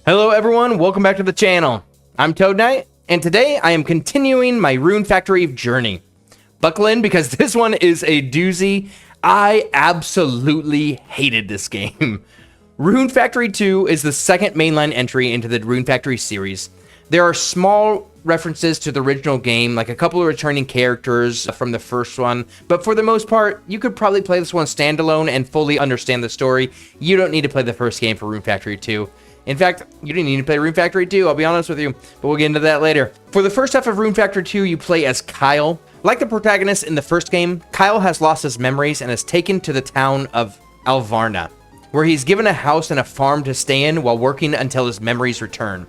Hello everyone, welcome back to the channel. I'm Toad Knight, and today I am continuing my Rune Factory journey. Buckle in because this one is a doozy. I absolutely hated this game. Rune Factory 2 is the second mainline entry into the Rune Factory series. There are small references to the original game, like a couple of returning characters from the first one, but for the most part, you could probably play this one standalone and fully understand the story. You don't need to play the first game for Rune Factory 2. In fact, you didn't need to play Rune Factory 2, I'll be honest with you, but we'll get into that later. For the first half of Rune Factory 2, you play as Kyle. Like the protagonist in the first game, Kyle has lost his memories and is taken to the town of Alvarna, where he's given a house and a farm to stay in while working until his memories return.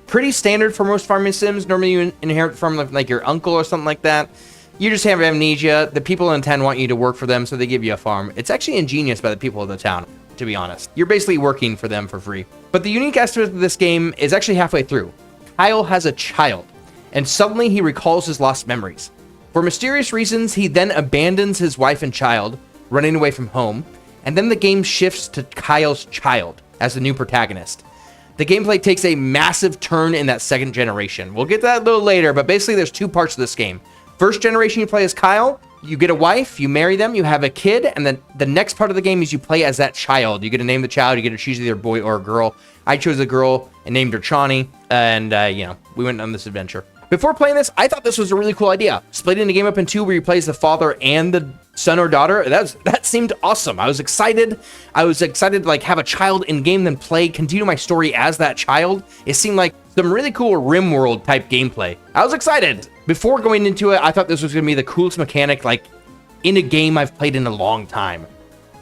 Pretty standard for most farming sims. Normally you inherit from like your uncle or something like that. You just have amnesia. The people in town want you to work for them, so they give you a farm. It's actually ingenious by the people of the town, to be honest. You're basically working for them for free. But the unique aspect of this game is actually halfway through. Kyle has a child, and suddenly he recalls his lost memories. For mysterious reasons, he then abandons his wife and child, running away from home, and then the game shifts to Kyle's child as the new protagonist. The gameplay takes a massive turn in that second generation. We'll get to that a little later, but basically there's two parts of this game. First generation, you play as Kyle, you get a wife, you marry them, you have a kid, and then the next part of the game is you play as that child. You get to name the child, you get to choose either a boy or a girl. I chose a girl and named her Chani, and we went on this adventure. Before playing this, I thought this was a really cool idea. Splitting the game up in two where you play as the father and the son or daughter, that seemed awesome. I was excited. I was excited to have a child in game, then continue my story as that child. It seemed like some really cool RimWorld type gameplay. I was excited. Before going into it, I thought this was going to be the coolest mechanic in a game I've played in a long time.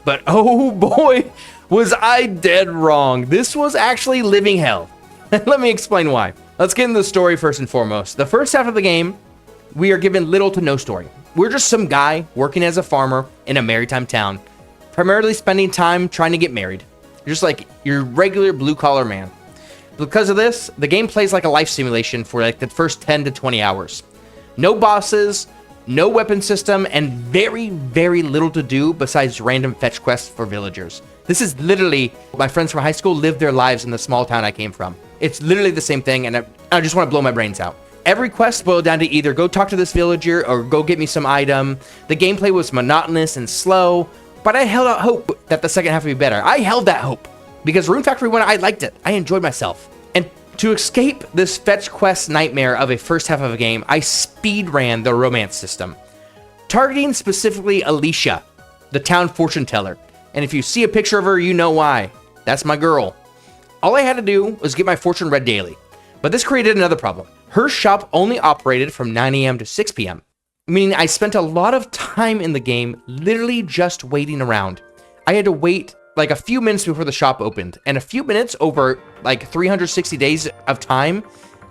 But oh boy, was I dead wrong. This was actually living hell. Let me explain why. Let's get into the story first and foremost. The first half of the game, we are given little to no story. We're just some guy working as a farmer in a maritime town, primarily spending time trying to get married. Just like your regular blue-collar man. Because of this, the game plays like a life simulation for the first 10 to 20 hours. No bosses, no weapon system, and very, very little to do besides random fetch quests for villagers. This is literally, my friends from high school lived their lives in the small town I came from. It's literally the same thing, and I just want to blow my brains out. Every quest boiled down to either go talk to this villager or go get me some item. The gameplay was monotonous and slow, but I held out hope that the second half would be better. I held that hope because Rune Factory 1, I liked it. I enjoyed myself. And to escape this fetch quest nightmare of a first half of a game, I speed ran the romance system, targeting specifically Alicia, the town fortune teller. And if you see a picture of her, you know why. That's my girl. All I had to do was get my fortune read daily. But this created another problem. Her shop only operated from 9 a.m. to 6 p.m. Meaning I spent a lot of time in the game literally just waiting around. I had to wait a few minutes before the shop opened. And a few minutes over 360 days of time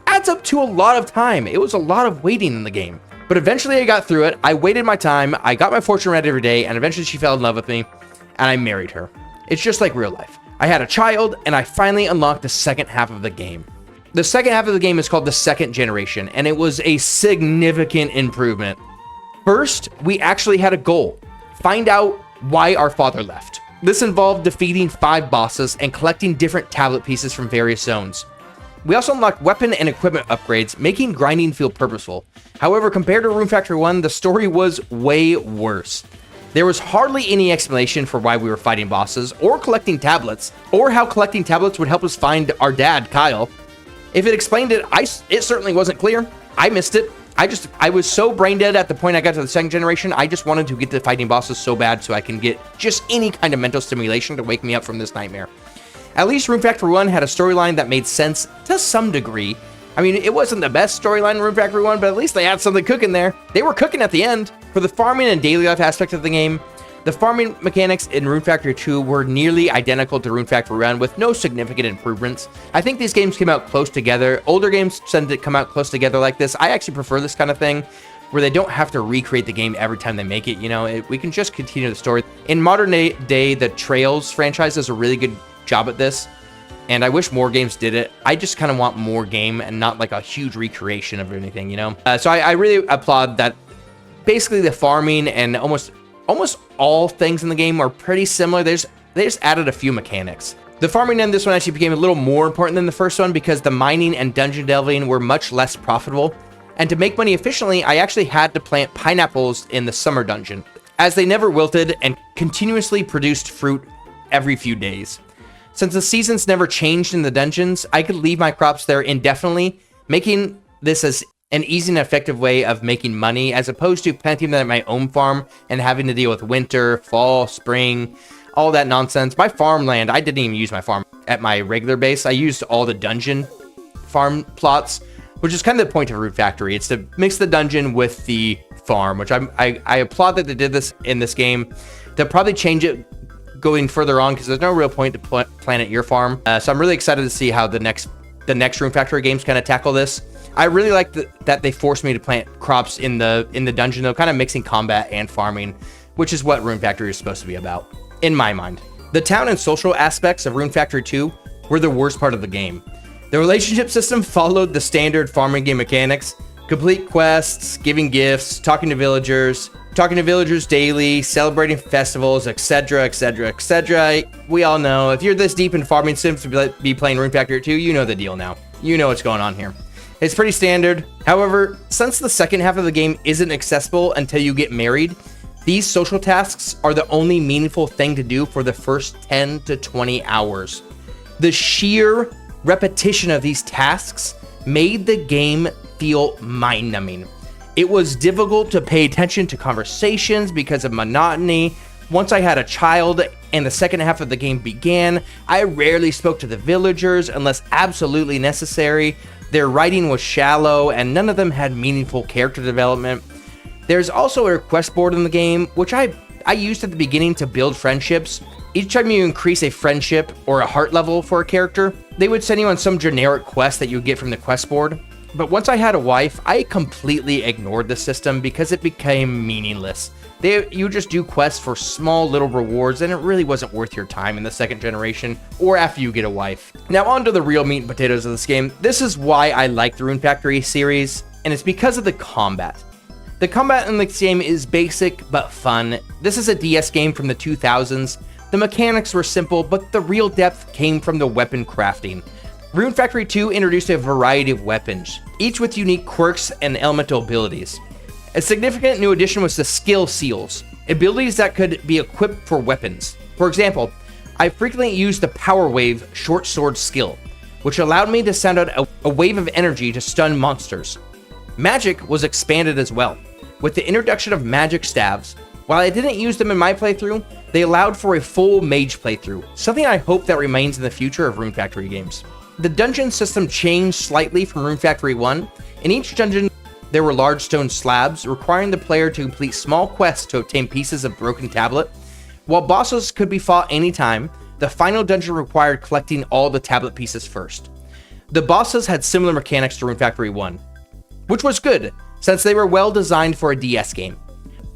adds up to a lot of time. It was a lot of waiting in the game. But eventually I got through it. I waited my time. I got my fortune read every day. And eventually she fell in love with me. And I married her. It's just like real life. I had a child, and I finally unlocked the second half of the game. The second half of the game is called the second generation, and it was a significant improvement. First, we actually had a goal. Find out why our father left. This involved defeating 5 bosses and collecting different tablet pieces from various zones. We also unlocked weapon and equipment upgrades, making grinding feel purposeful. However, compared to Rune Factory 1, the story was way worse. There was hardly any explanation for why we were fighting bosses, or collecting tablets, or how collecting tablets would help us find our dad, Kyle. If it explained it, it certainly wasn't clear. I missed it. I was so brain dead at the point I got to the second generation, I just wanted to get to fighting bosses so bad so I can get just any kind of mental stimulation to wake me up from this nightmare. At least Rune Factory 1 had a storyline that made sense to some degree. I mean, it wasn't the best storyline in Rune Factory 1, but at least they had something cooking there. They were cooking at the end. For the farming and daily life aspect of the game, the farming mechanics in Rune Factory 2 were nearly identical to Rune Factory 1 with no significant improvements. I think these games came out close together. Older games tend to come out close together like this. I actually prefer this kind of thing where they don't have to recreate the game every time they make it. We can just continue the story. In modern day, the Trails franchise does a really good job at this. And I wish more games did it. I just kind of want more game and not a huge recreation of anything, So I really applaud that. Basically, the farming and almost all things in the game are pretty similar. They just added a few mechanics. The farming in this one actually became a little more important than the first one because the mining and dungeon delving were much less profitable. And to make money efficiently, I actually had to plant pineapples in the summer dungeon, as they never wilted and continuously produced fruit every few days. Since the seasons never changed in the dungeons, I could leave my crops there indefinitely, making this as an easy and effective way of making money, as opposed to planting them at my own farm and having to deal with winter, fall, spring, all that nonsense. My farmland, I didn't even use my farm at my regular base. I used all the dungeon farm plots, which is kind of the point of Rune Factory. It's to mix the dungeon with the farm, which I applaud that they did this in this game. They'll probably change it going further on because there's no real point to plant at your farm. So I'm really excited to see how the next Rune Factory games kind of tackle this. I really like that they forced me to plant crops in the dungeon, though, kind of mixing combat and farming, which is what Rune Factory is supposed to be about, in my mind. The town and social aspects of Rune Factory 2 were the worst part of the game. The relationship system followed the standard farming game mechanics: complete quests, giving gifts, talking to villagers daily, celebrating festivals, etc., etc., etc. We all know, if you're this deep in farming sims to be playing Rune Factory 2, you know the deal now. You know what's going on here. It's pretty standard. However, since the second half of the game isn't accessible until you get married, these social tasks are the only meaningful thing to do for the first 10 to 20 hours. The sheer repetition of these tasks made the game feel mind-numbing. It was difficult to pay attention to conversations because of monotony. Once I had a child and the second half of the game began, I rarely spoke to the villagers unless absolutely necessary. Their writing was shallow and none of them had meaningful character development. There's also a quest board in the game, which I used at the beginning to build friendships. Each time you increase a friendship or a heart level for a character, they would send you on some generic quest that you get from the quest board. But once I had a wife, I completely ignored the system because it became meaningless. You just do quests for small little rewards, and it really wasn't worth your time in the second generation or after you get a wife. Now on to the real meat and potatoes of this game. This is why I like the Rune Factory series, and it's because of the combat. The combat in this game is basic but fun. This is a DS game from the 2000s. The mechanics were simple, but the real depth came from the weapon crafting. Rune Factory 2 introduced a variety of weapons, each with unique quirks and elemental abilities. A significant new addition was the skill seals, abilities that could be equipped for weapons. For example, I frequently used the Power Wave short sword skill, which allowed me to send out a wave of energy to stun monsters. Magic was expanded as well, with the introduction of magic staves. While I didn't use them in my playthrough, they allowed for a full mage playthrough, something I hope that remains in the future of Rune Factory games. The dungeon system changed slightly from Rune Factory 1. In each dungeon, there were large stone slabs, requiring the player to complete small quests to obtain pieces of broken tablet. While bosses could be fought anytime, the final dungeon required collecting all the tablet pieces first. The bosses had similar mechanics to Rune Factory 1, which was good, since they were well designed for a DS game.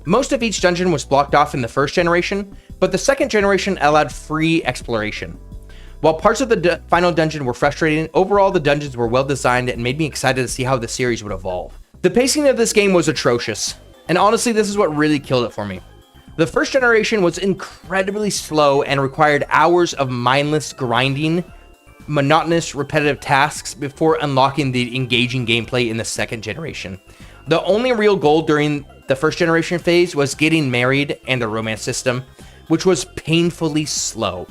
Most of each dungeon was blocked off in the first generation, but the second generation allowed free exploration. While parts of the final dungeon were frustrating, overall the dungeons were well designed and made me excited to see how the series would evolve. The pacing of this game was atrocious, and honestly this is what really killed it for me. The first generation was incredibly slow and required hours of mindless grinding, monotonous repetitive tasks before unlocking the engaging gameplay in the second generation. The only real goal during the first generation phase was getting married and the romance system, which was painfully slow.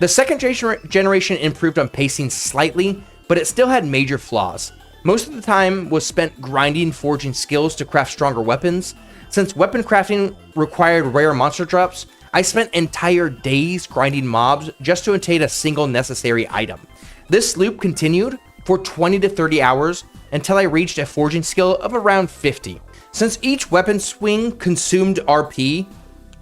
The second generation improved on pacing slightly, but it still had major flaws. Most of the time was spent grinding, forging skills to craft stronger weapons. Since weapon crafting required rare monster drops, I spent entire days grinding mobs just to obtain a single necessary item. This loop continued for 20 to 30 hours until I reached a forging skill of around 50. Since each weapon swing consumed RP,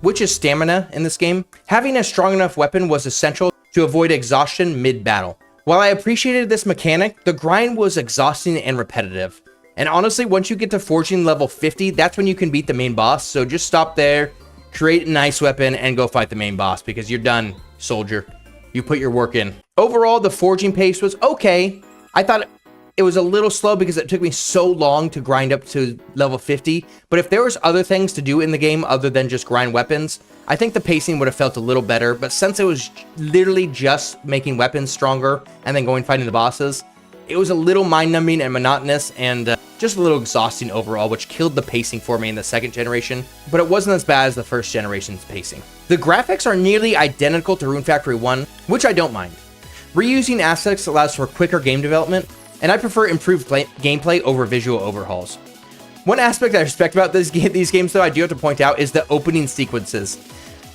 which is stamina in this game, having a strong enough weapon was essential to avoid exhaustion mid-battle. While I appreciated this mechanic, the grind was exhausting and repetitive. And honestly, once you get to forging level 50, that's when you can beat the main boss, so just stop there, create a nice weapon, and go fight the main boss, because you're done, soldier. You put your work in. Overall, the forging pace was okay. I thought It was a little slow because it took me so long to grind up to level 50, but if there was other things to do in the game other than just grind weapons, I think the pacing would have felt a little better, but since it was literally just making weapons stronger and then going fighting the bosses, it was a little mind-numbing and monotonous and just a little exhausting overall, which killed the pacing for me in the second generation, but it wasn't as bad as the first generation's pacing. The graphics are nearly identical to Rune Factory 1, which I don't mind. Reusing assets allows for quicker game development, and I prefer improved gameplay over visual overhauls. One aspect I respect about these games, though, I do have to point out, is the opening sequences.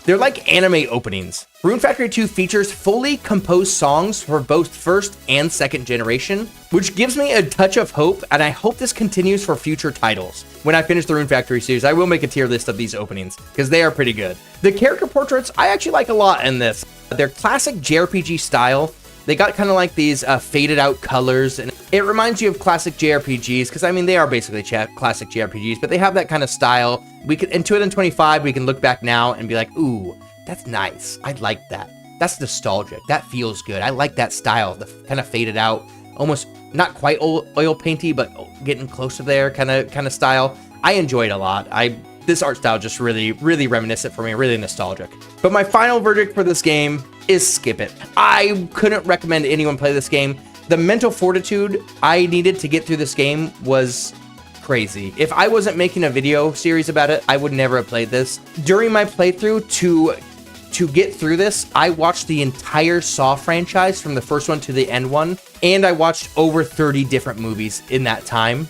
They're like anime openings. Rune Factory 2 features fully composed songs for both first and second generation, which gives me a touch of hope, and I hope this continues for future titles. When I finish the Rune Factory series, I will make a tier list of these openings, because they are pretty good. The character portraits, I actually like a lot in this. They're classic JRPG style. They got kind of like these faded out colors, and it reminds you of classic JRPGs, because I mean, they are basically classic JRPGs, but they have that kind of style. We could, in 2025, we can look back now and be like, ooh, that's nice. I like that. That's nostalgic. That feels good. I like that style, the kind of faded out, almost not quite oil painty, but getting close to there kind of style. I enjoyed a lot. This art style just really reminiscent for me, really nostalgic. But my final verdict for this game is skip it. I couldn't recommend anyone play this game. The mental fortitude I needed to get through this game was crazy. If I wasn't making a video series about it, I would never have played this. During my playthrough, to get through this, I watched the entire Saw franchise from the first one to the end one, and I watched over 30 different movies in that time,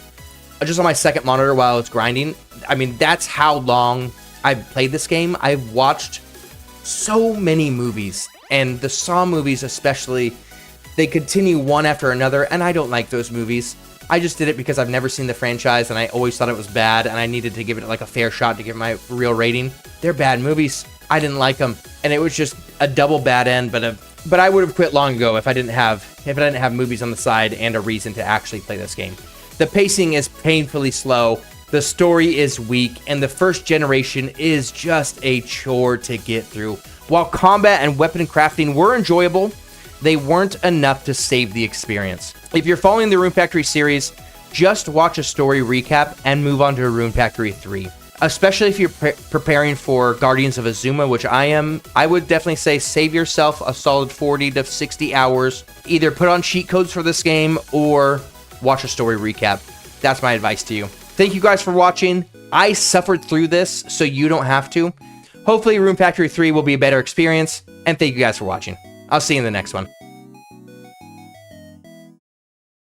just on my second monitor while I was grinding. I mean, that's how long I've played this game. I've watched so many movies, and the Saw movies especially, they continue one after another, and I don't like those movies. I just did it because I've never seen the franchise, and I always thought it was bad, and I needed to give it like a fair shot to give my real rating. They're bad movies. I didn't like them, and it was just a double bad end, but I would have quit long ago if I didn't have movies on the side and a reason to actually play this game. The pacing is painfully slow, the story is weak, and the first generation is just a chore to get through. While combat and weapon crafting were enjoyable, they weren't enough to save the experience. If you're following the Rune Factory series, just watch a story recap and move on to Rune Factory 3. Especially if you're preparing for Guardians of Azuma, which I am, I would definitely say save yourself a solid 40 to 60 hours. Either put on cheat codes for this game or watch a story recap. That's my advice to you. Thank you guys for watching. I suffered through this, so you don't have to. Hopefully Rune Factory 3 will be a better experience, and thank you guys for watching. I'll see you in the next one.